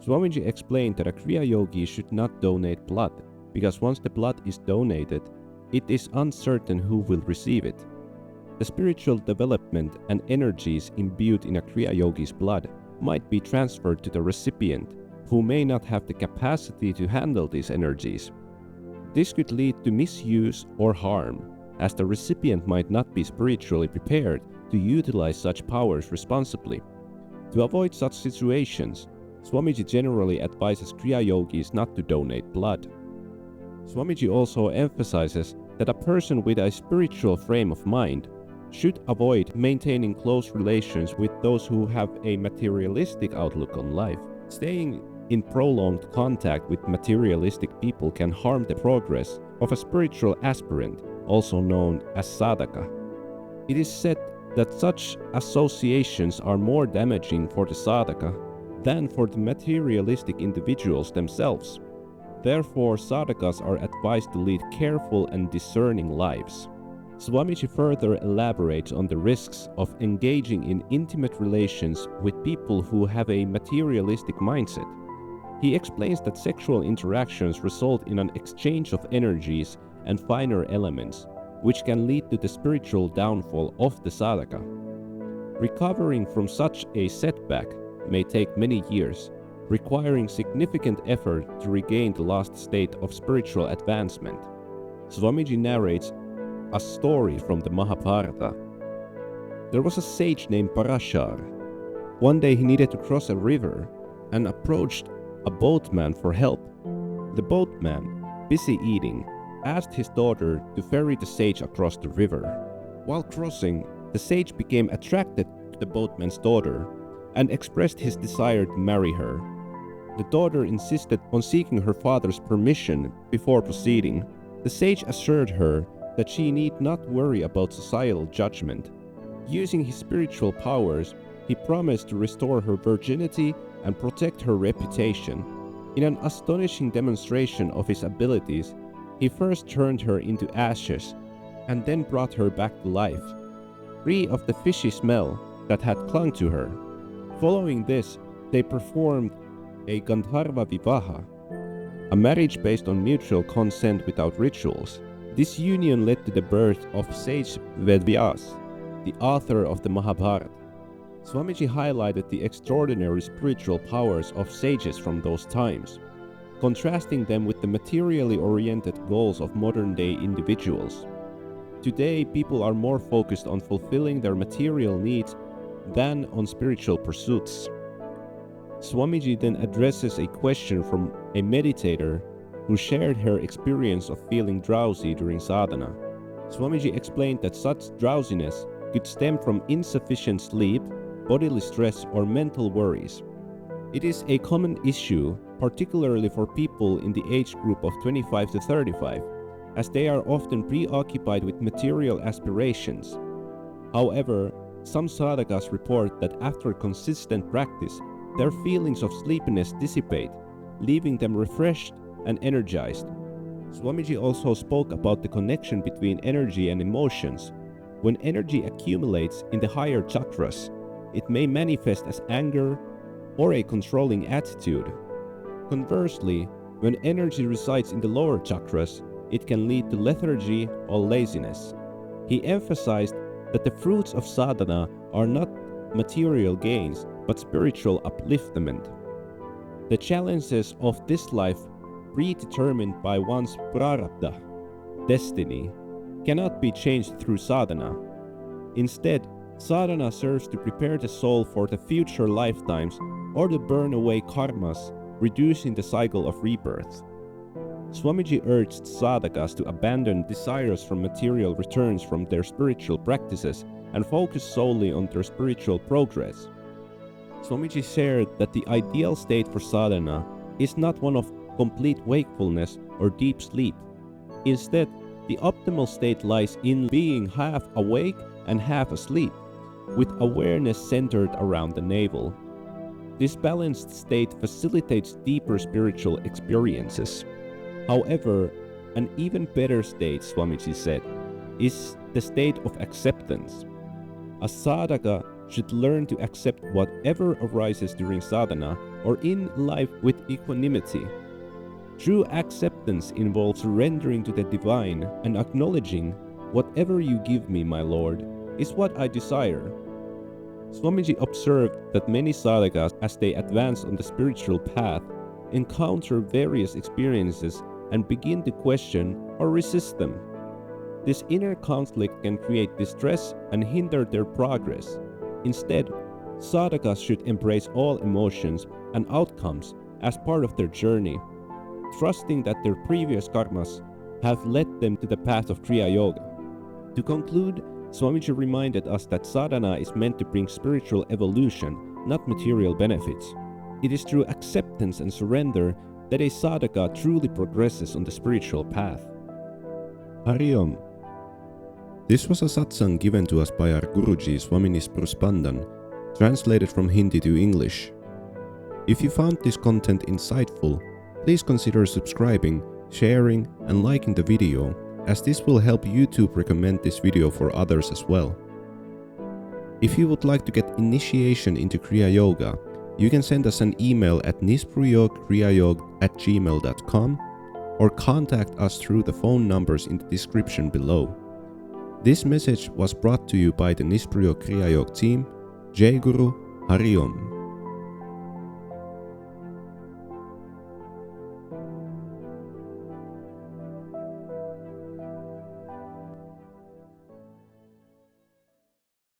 Swamiji explained that a Kriya Yogi should not donate blood, because once the blood is donated, it is uncertain who will receive it. The spiritual development and energies imbued in a Kriya Yogi's blood might be transferred to the recipient, who may not have the capacity to handle these energies. This could lead to misuse or harm, as the recipient might not be spiritually prepared to utilize such powers responsibly. To avoid such situations, Swamiji generally advises Kriya Yogis not to donate blood. Swamiji also emphasizes that a person with a spiritual frame of mind should avoid maintaining close relations with those who have a materialistic outlook on life. Staying in prolonged contact with materialistic people can harm the progress of a spiritual aspirant, also known as sadhaka. It is said that such associations are more damaging for the sadhaka than for the materialistic individuals themselves. Therefore, sadhakas are advised to lead careful and discerning lives. Swamiji further elaborates on the risks of engaging in intimate relations with people who have a materialistic mindset. He explains that sexual interactions result in an exchange of energies and finer elements, which can lead to the spiritual downfall of the sadhaka. Recovering from such a setback may take many years, requiring significant effort to regain the lost state of spiritual advancement. Swamiji narrates a story from the Mahabharata. There was a sage named Parashar. One day he needed to cross a river and approached a boatman for help. The boatman, busy eating, asked his daughter to ferry the sage across the river. While crossing, the sage became attracted to the boatman's daughter and expressed his desire to marry her. The daughter insisted on seeking her father's permission before proceeding. The sage assured her that she need not worry about societal judgment. Using his spiritual powers, he promised to restore her virginity and protect her reputation. In an astonishing demonstration of his abilities, he first turned her into ashes and then brought her back to life, free of the fishy smell that had clung to her. Following this, they performed a Gandharva Vivaha, a marriage based on mutual consent without rituals. This union led to the birth of sage Vedvyas, the author of the Mahabharata. Swamiji highlighted the extraordinary spiritual powers of sages from those times, contrasting them with the materially oriented goals of modern-day individuals. Today, people are more focused on fulfilling their material needs than on spiritual pursuits. Swamiji then addresses a question from a meditator who shared her experience of feeling drowsy during sadhana. Swamiji explained that such drowsiness could stem from insufficient sleep, bodily stress, or mental worries. It is a common issue, particularly for people in the age group of 25 to 35, as they are often preoccupied with material aspirations. However, some sadhakas report that after consistent practice, their feelings of sleepiness dissipate, leaving them refreshed and energized. Swamiji also spoke about the connection between energy and emotions. When energy accumulates in the higher chakras, it may manifest as anger or a controlling attitude. Conversely, when energy resides in the lower chakras, it can lead to lethargy or laziness. He emphasized that the fruits of sadhana are not material gains, but spiritual upliftment. The challenges of this life, predetermined by one's prarabdha, destiny, cannot be changed through sadhana. Instead, sadhana serves to prepare the soul for the future lifetimes or to burn away karmas, reducing the cycle of rebirth. Swamiji urged sadhakas to abandon desires from material returns from their spiritual practices and focus solely on their spiritual progress. Swamiji shared that the ideal state for sadhana is not one of complete wakefulness or deep sleep. Instead, the optimal state lies in being half awake and half asleep, with awareness centered around the navel. This balanced state facilitates deeper spiritual experiences. However, an even better state, Swamiji said, is the state of acceptance. A sadhaka should learn to accept whatever arises during sadhana or in life with equanimity. True acceptance involves surrendering to the divine and acknowledging, "Whatever you give me, my Lord, is what I desire." Swamiji observed that many sadhakas, as they advance on the spiritual path, encounter various experiences and begin to question or resist them. This inner conflict can create distress and hinder their progress. Instead, sadhakas should embrace all emotions and outcomes as part of their journey, trusting that their previous karmas have led them to the path of Kriya Yoga. To conclude, Swamiji reminded us that sadhana is meant to bring spiritual evolution, not material benefits. It is through acceptance and surrender that a sadhaka truly progresses on the spiritual path. Hari Om. This was a satsang given to us by our Guruji Swami Nispruh Spandan, translated from Hindi to English. If you found this content insightful, please consider subscribing, sharing, and liking the video, as this will help YouTube recommend this video for others as well. If you would like to get initiation into Kriya Yoga, you can send us an email at nispruhyogkriyayog@gmail.com or contact us through the phone numbers in the description below. This message was brought to you by the Nispruhyog Kriyayog team. Jai Guru, Hari Om.